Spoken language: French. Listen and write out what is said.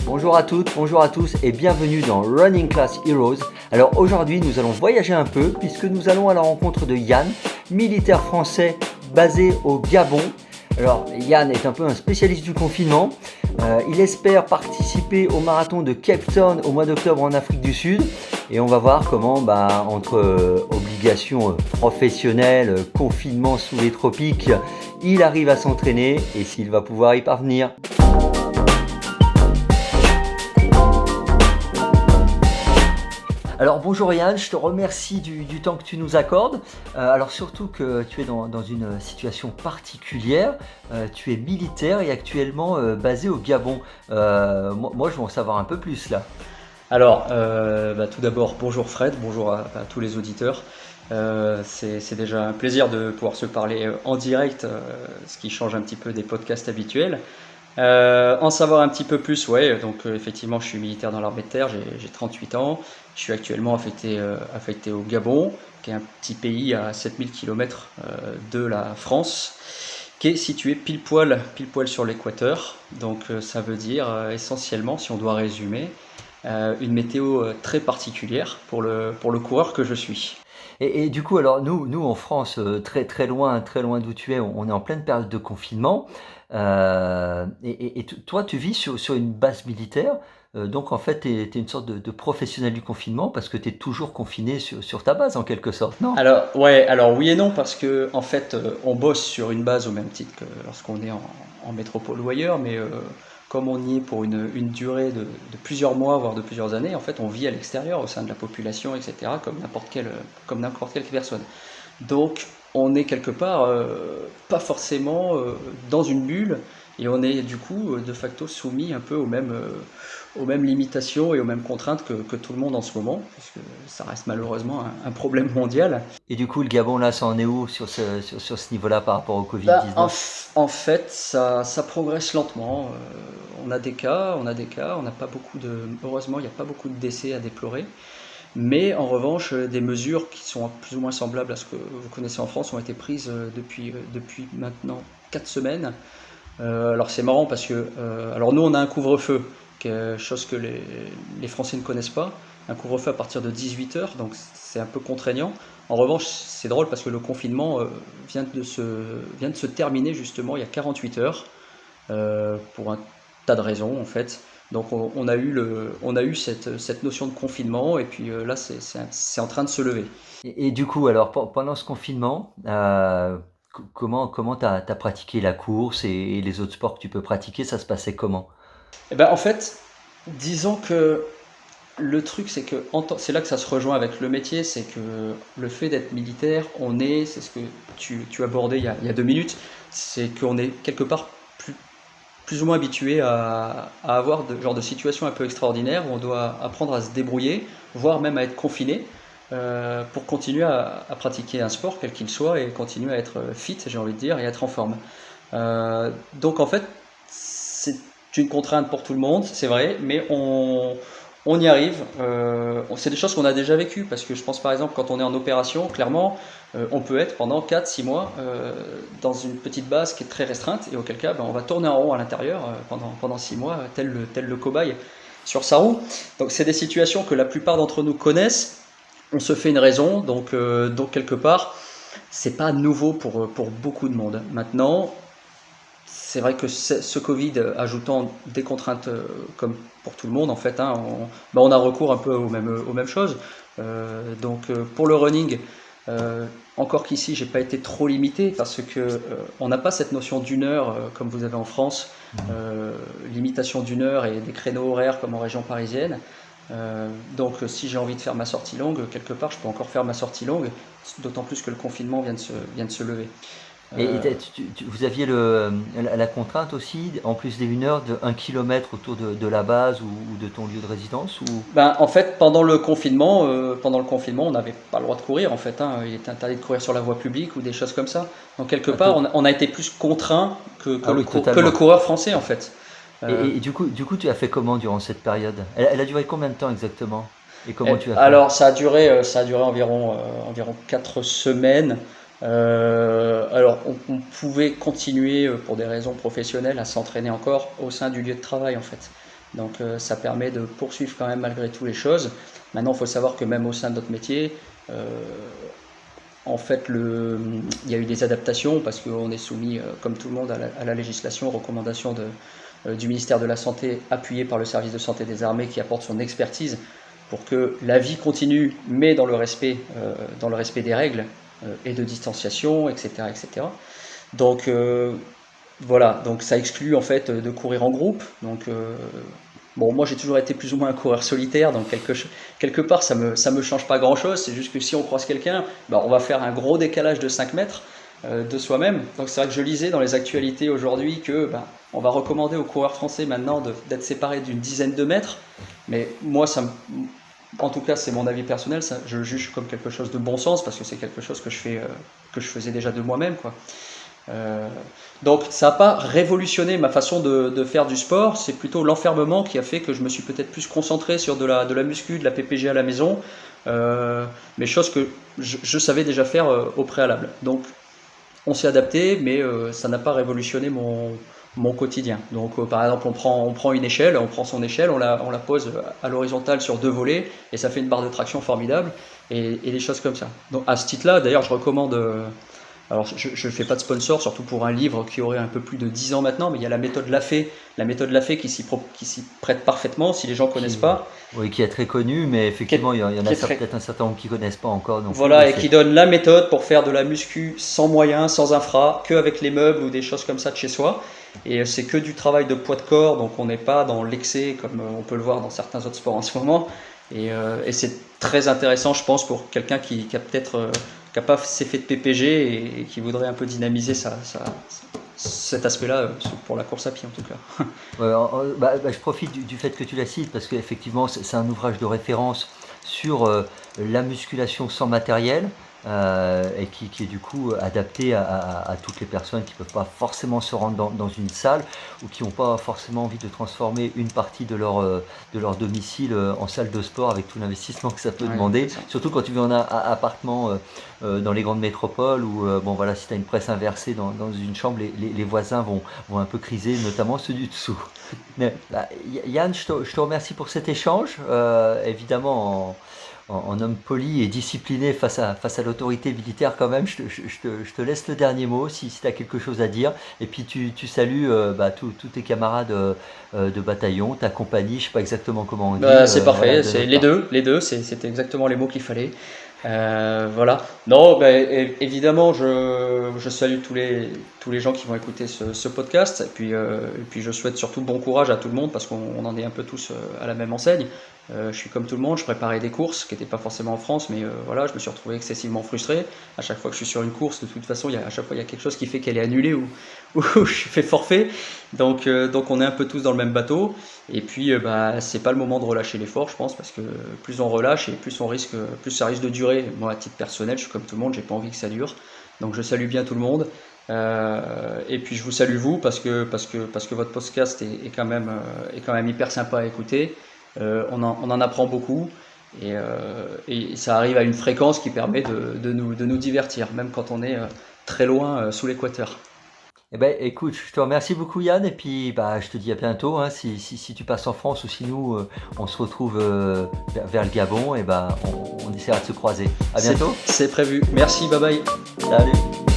Bonjour à toutes, bonjour à tous et bienvenue dans Running Class Heroes. Alors aujourd'hui nous allons voyager un peu puisque nous allons à la rencontre de Yann, militaire français basé au Gabon. Alors Yann est un peu un spécialiste du confinement. Il espère participer au marathon de Cape Town au mois d'octobre en Afrique du Sud. Et on va voir comment entre obligations professionnelles, confinement sous les tropiques, il arrive à s'entraîner et s'il va pouvoir y parvenir. Alors bonjour Yann, je te remercie du temps que tu nous accordes. Alors surtout que tu es dans une situation particulière, tu es militaire et actuellement basé au Gabon. Moi je veux en savoir un peu plus là. Alors, tout d'abord, bonjour Fred, bonjour à tous les auditeurs. C'est déjà un plaisir de pouvoir se parler en direct, ce qui change un petit peu des podcasts habituels. En savoir un petit peu plus, ouais, donc effectivement, je suis militaire dans l'armée de terre, j'ai 38 ans. Je suis actuellement affecté au Gabon, qui est un petit pays à 7000 km de la France, qui est situé pile poil sur l'équateur. Donc ça veut dire essentiellement, si on doit résumer, une météo très particulière pour le coureur que je suis. Et du coup, alors nous en France, très loin d'où tu es, on est en pleine période de confinement. Toi, tu vis sur une base militaire. Donc en fait, tu es une sorte de professionnel du confinement parce que tu es toujours confiné sur ta base en quelque sorte, non? Alors, ouais, alors oui et non, parce que en fait, on bosse sur une base au même titre que lorsqu'on est en métropole ou ailleurs, mais comme on y est pour une durée de plusieurs mois, voire de plusieurs années, en fait, on vit à l'extérieur, au sein de la population, etc., comme n'importe quelle personne. Donc, on est quelque part pas forcément dans une bulle, et on est du coup de facto soumis un peu aux mêmes limitations et aux mêmes contraintes que tout le monde en ce moment, puisque ça reste malheureusement un problème mondial. Et du coup, le Gabon là, ça en est où sur ce niveau-là par rapport au Bah, en, Covid-19? en fait, ça progresse lentement. On a des cas, on n'a pas beaucoup heureusement, il n'y a pas beaucoup de décès à déplorer. Mais en revanche, des mesures qui sont plus ou moins semblables à ce que vous connaissez en France ont été prises depuis maintenant 4 semaines. Alors c'est marrant parce que, alors nous on a un couvre-feu, chose que les Français ne connaissent pas, un couvre-feu à partir de 18 heures, donc c'est un peu contraignant. En revanche, c'est drôle parce que le confinement vient de se terminer justement il y a 48 heures, pour un tas de raisons en fait. Donc on a eu cette notion de confinement et puis là c'est en train de se lever. Et du coup, alors pendant ce confinement, comment t'as pratiqué la course et les autres sports que tu peux pratiquer, ça se passait comment? Et ben en fait, disons que le truc, c'est que c'est là que ça se rejoint avec le métier, c'est que le fait d'être militaire, c'est ce que tu abordais il y a 2 minutes, c'est qu'on est quelque part plus ou moins habitué à avoir de genre de situations un peu extraordinaires où on doit apprendre à se débrouiller, voire même à être confiné, pour continuer à pratiquer un sport quel qu'il soit et continuer à être fit, j'ai envie de dire, et être en forme. Donc en fait, c'est une contrainte pour tout le monde, c'est vrai, mais on y arrive. C'est des choses qu'on a déjà vécues, parce que je pense par exemple quand on est en opération, clairement, on peut être pendant 4 6 mois dans une petite base qui est très restreinte, et auquel cas on va tourner en rond à l'intérieur pendant 6 mois, tel le cobaye sur sa roue. Donc c'est des situations que la plupart d'entre nous connaissent, on se fait une raison, donc quelque part, c'est pas nouveau pour beaucoup de monde. Maintenant, c'est vrai que ce Covid, ajoutant des contraintes comme pour tout le monde, en fait, hein, on a recours un peu aux mêmes choses. Pour le running, encore qu'ici, j'ai pas été trop limité parce que on n'a pas cette notion d'une heure comme vous avez en France, limitation d'une heure et des créneaux horaires comme en région parisienne. Si j'ai envie de faire ma sortie longue, quelque part, je peux encore faire ma sortie longue, d'autant plus que le confinement vient de se lever. Et Euh, vous aviez la contrainte aussi, en plus des 1 heure, de 1 kilomètre autour de la base ou de ton lieu de résidence ou... En fait, pendant le confinement, on n'avait pas le droit de courir. En fait, hein. Il était interdit de courir sur la voie publique ou des choses comme ça. Donc quelque Ah, part, on a été plus contraint ah oui, que le totalement. coureur français, en fait. Euh, Du coup, tu as fait comment durant cette période? Elle a duré combien de temps exactement? Et comment tu as fait? alors, ça a duré environ 4 semaines. Alors, on pouvait continuer pour des raisons professionnelles à s'entraîner encore au sein du lieu de travail, en fait. Donc ça permet de poursuivre quand même malgré tout les choses. Maintenant, il faut savoir que même au sein de notre métier, en fait, il y a eu des adaptations parce qu'on est soumis, comme tout le monde, à la législation, aux recommandations du ministère de la Santé, appuyé par le service de santé des armées qui apporte son expertise pour que la vie continue, mais dans le respect des règles et de distanciation, etc., etc. Donc voilà, donc ça exclut en fait de courir en groupe. Donc bon, moi j'ai toujours été plus ou moins un coureur solitaire, donc quelque part ça me change pas grand-chose. C'est juste que si on croise quelqu'un, bah, on va faire un gros décalage de 5 mètres de soi-même. Donc c'est vrai que je lisais dans les actualités aujourd'hui que bah, on va recommander aux coureurs français maintenant d'être séparés d'une dizaine de mètres. Mais moi, en tout cas, c'est mon avis personnel, ça, je le juge comme quelque chose de bon sens parce que c'est quelque chose que je faisais déjà de moi-même, quoi. Donc ça n'a pas révolutionné ma façon de faire du sport, c'est plutôt l'enfermement qui a fait que je me suis peut-être plus concentré sur de la muscu, de la PPG à la maison, mais choses que je savais déjà faire au préalable. Donc on s'est adapté, mais ça n'a pas révolutionné mon quotidien. Donc par exemple, on prend une échelle, on prend son échelle, on la pose à l'horizontale sur 2 volets, et ça fait une barre de traction formidable, et des choses comme ça. Donc à ce titre-là, d'ailleurs, je recommande... alors, je ne fais pas de sponsor, surtout pour un livre qui aurait un peu plus de 10 ans maintenant, mais il y a la méthode Lafay qui s'y prête parfaitement, si les gens ne connaissent pas. Oui, qui est très connue, mais effectivement, il y en a peut-être un certain nombre qui ne connaissent pas encore. Donc voilà, et qui donne la méthode pour faire de la muscu sans moyens, sans infra, qu'avec les meubles ou des choses comme ça de chez soi. Et c'est que du travail de poids de corps, donc on n'est pas dans l'excès comme on peut le voir dans certains autres sports en ce moment. Et c'est très intéressant, je pense, pour quelqu'un qui a peut-être... qui n'a pas fait de PPG et qui voudrait un peu dynamiser cet aspect-là pour la course à pied en tout cas. Je profite du fait que tu la cites parce qu'effectivement c'est un ouvrage de référence sur la musculation sans matériel et qui est du coup adapté à toutes les personnes qui ne peuvent pas forcément se rendre dans une salle ou qui n'ont pas forcément envie de transformer une partie de leur domicile en salle de sport avec tout l'investissement que ça peut demander, surtout quand tu vis en appartement dans les grandes métropoles où bon voilà, si tu as une presse inversée dans une chambre, les voisins vont un peu criser, notamment ceux du dessous. Mais, Yann, je te remercie pour cet échange, évidemment en homme poli et discipliné face à l'autorité militaire quand même. Je te laisse le dernier mot si tu as quelque chose à dire, et puis tu salues tous tes camarades de bataillon, ta compagnie, je ne sais pas exactement comment on dit. C'est parfait, voilà, c'est les deux, c'était exactement les mots qu'il fallait. Voilà. Non, évidemment, je salue tous les gens qui vont écouter ce podcast, et puis je souhaite surtout bon courage à tout le monde parce qu'on en est un peu tous à la même enseigne. Je suis comme tout le monde, je préparais des courses qui n'étaient pas forcément en France, mais voilà, je me suis retrouvé excessivement frustré. À chaque fois que je suis sur une course, de toute façon, à chaque fois il y a quelque chose qui fait qu'elle est annulée ou je fais forfait. Donc on est un peu tous dans le même bateau. Et puis c'est pas le moment de relâcher l'effort, je pense, parce que plus on relâche et plus ça risque de durer. Moi, à titre personnel, je suis comme tout le monde, j'ai pas envie que ça dure. Donc je salue bien tout le monde. Et puis je vous salue vous parce que votre podcast est quand même hyper sympa à écouter. On en apprend beaucoup et ça arrive à une fréquence qui permet de nous divertir, même quand on est très loin sous l'équateur. Eh ben, écoute, je te remercie beaucoup Yann, et puis je te dis à bientôt, hein, si tu passes en France ou si nous on se retrouve vers le Gabon, et on essaiera de se croiser. À bientôt. C'est prévu. Merci, bye bye. Salut.